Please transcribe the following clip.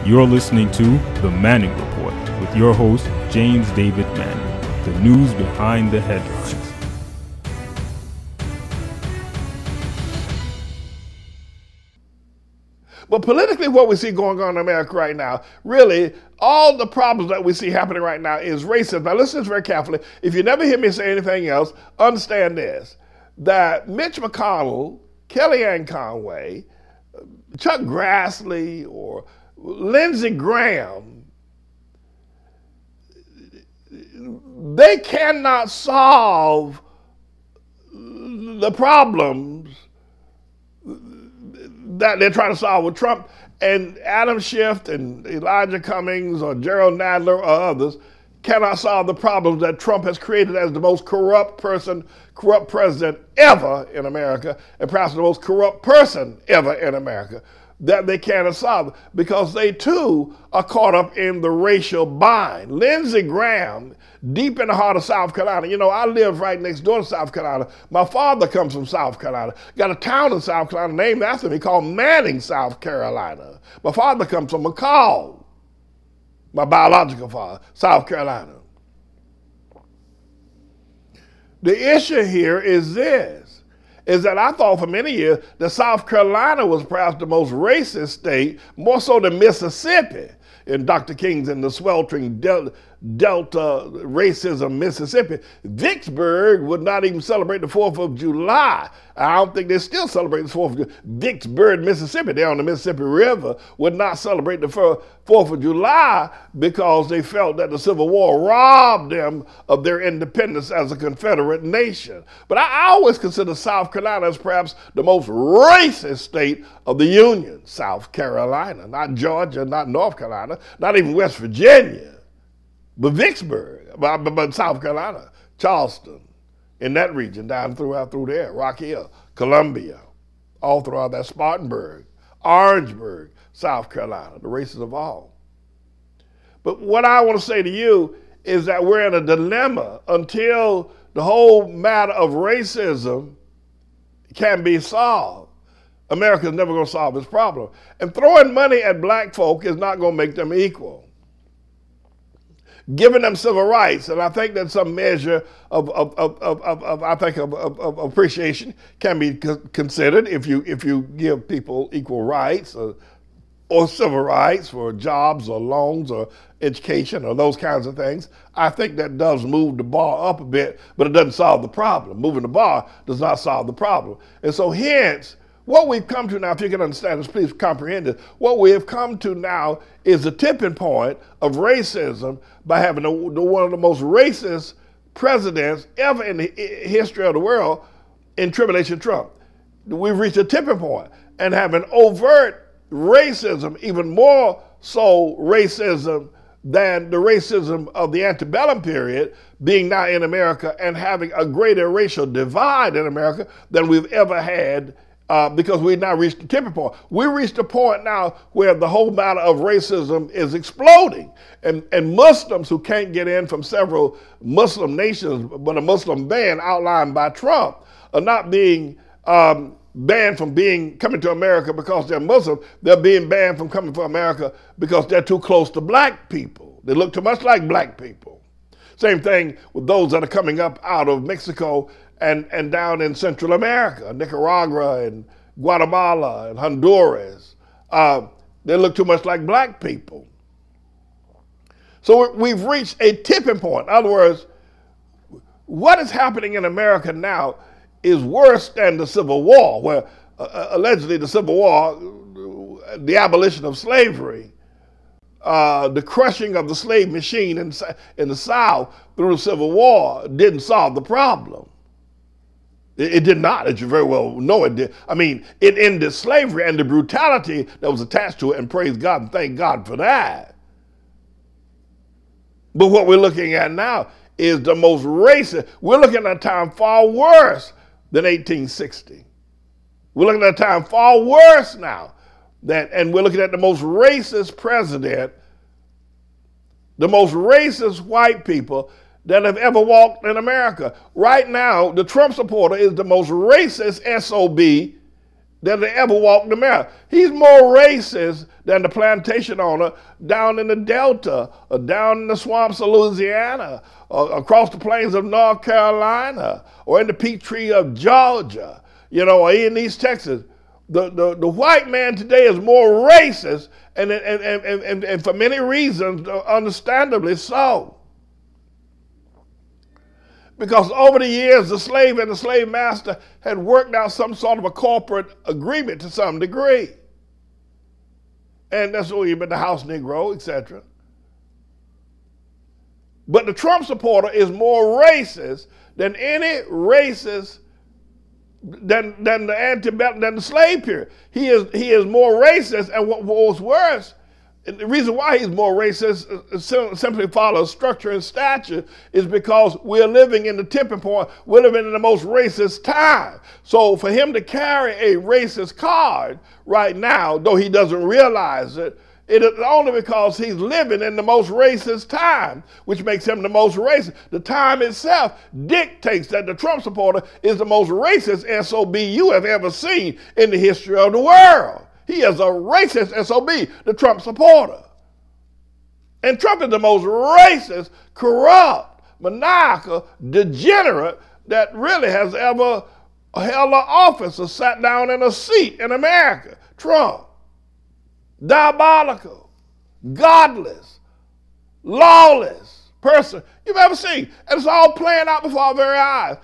You're listening to The Manning Report with your host, James David Manning, the news behind the headlines. But politically, what we see going on in America right now, really, all the problems that we see happening right now is racism. Now, listen to this very carefully. If you never hear me say anything else, understand this, that Mitch McConnell, Kellyanne Conway, Chuck Grassley, or Lindsey Graham, they cannot solve the problems that they're trying to solve with Trump. And Adam Schiff and Elijah Cummings or Gerald Nadler or others cannot solve the problems that Trump has created as the most corrupt president ever in America, and perhaps the most corrupt person ever in America, that they cannot solve because they too are caught up in the racial bind. Lindsey Graham, deep in the heart of South Carolina. You know, I live right next door to South Carolina. My father comes from South Carolina. Got a town in South Carolina named after me called Manning, South Carolina. My father comes from McCall, my biological father, South Carolina. The issue here is this, is that I thought for many years that South Carolina was perhaps the most racist state, more so than Mississippi, in Dr. King's in the sweltering Delta racism Mississippi. Vicksburg would not even celebrate the 4th of July. I don't think they still celebrate the 4th of July. Vicksburg, Mississippi, there on the Mississippi River, would not celebrate the 4th of July because they felt that the Civil War robbed them of their independence as a Confederate nation. But I always consider South Carolina as perhaps the most racist state of the Union. South Carolina, not Georgia, not North Carolina, not even West Virginia. But Vicksburg, but South Carolina, Charleston, in that region, down through there, Rock Hill, Columbia, all throughout that, Spartanburg, Orangeburg, South Carolina, the racist of all. But what I want to say to you is that we're in a dilemma until the whole matter of racism can be solved. America's never going to solve this problem. And throwing money at black folk is not going to make them equal. Giving them civil rights, and I think that some measure of appreciation can be considered if you give people equal rights or civil rights for jobs or loans or education or those kinds of things. I think that does move the bar up a bit, but it doesn't solve the problem. Moving the bar does not solve the problem. And so hence, what we've come to now, if you can understand this, please comprehend it. What we have come to now is the tipping point of racism by having one of the most racist presidents ever in the history of the world in Tribulation Trump. We've reached a tipping point and having overt racism, even more so racism than the racism of the antebellum period, being now in America and having a greater racial divide in America than we've ever had. Because we've now reached the tipping point. We reached a point now where the whole matter of racism is exploding. And Muslims who can't get in from several Muslim nations, but a Muslim ban outlined by Trump, are not being banned from coming to America because they're Muslim. They're being banned from coming to America because they're too close to black people. They look too much like black people. Same thing with those that are coming up out of Mexico and down in Central America, Nicaragua and Guatemala and Honduras. They look too much like black people. So we've reached a tipping point. In other words, what is happening in America now is worse than the Civil War, where allegedly the Civil War, the abolition of slavery, the crushing of the slave machine in the South through the Civil War didn't solve the problem. It did not, as you very well know it did. I mean, it ended slavery and the brutality that was attached to it, and praise God and thank God for that. But what we're looking at now is the most racist. We're looking at a time far worse than 1860. We're looking at a time far worse now. And we're looking at the most racist president, the most racist white people that have ever walked in America. Right now, the Trump supporter is the most racist SOB than they ever walked America. He's more racist than the plantation owner down in the Delta, or down in the swamps of Louisiana, or across the plains of North Carolina, or in the peach tree of Georgia, or in East Texas. The white man today is more racist, and for many reasons, understandably so. Because over the years, the slave and the slave master had worked out some sort of a corporate agreement to some degree. And that's what you've been the house Negro, etc. But the Trump supporter is more racist than any racist than the slave period. He is more racist, and what was worse, the reason why he's more racist simply follows structure and stature is because we're living in the tipping point. We're living in the most racist time. So for him to carry a racist card right now, though he doesn't realize it, it is only because he's living in the most racist time, which makes him the most racist. The time itself dictates that the Trump supporter is the most racist SOB you have ever seen in the history of the world. He is a racist SOB, the Trump supporter. And Trump is the most racist, corrupt, maniacal, degenerate that really has ever held an office or sat down in a seat in America. Trump. Diabolical, godless, lawless person you've ever seen. And it's all playing out before our very eyes.